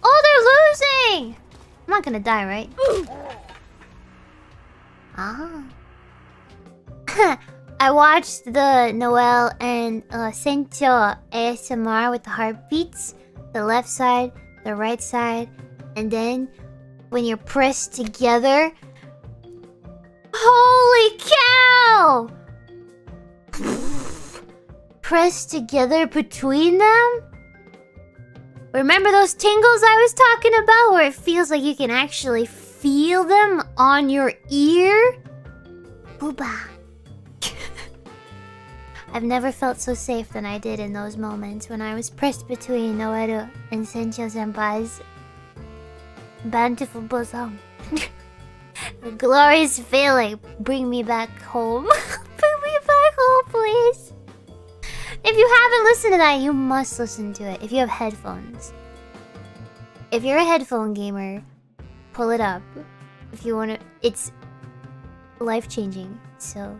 Oh, they're losing! I'm not gonna die, right? Ah. I watched the Noel and Sencho ASMR with the heartbeats. The left side, the right side. And then, when you're pressed together... Holy cow! Pressed together between them? Remember those tingles I was talking about? Where it feels like you can actually feel them on your ear? Booba. I've never felt so safe than I did in those moments when I was pressed between Noeru and Sencho senpai's bountiful bosom. The glorious feeling. Bring me back home. Bring me back home, please. If you haven't listened to that, you must listen to it if you have headphones. If you're a headphone gamer, pull it up. If you want to... It's life-changing, so...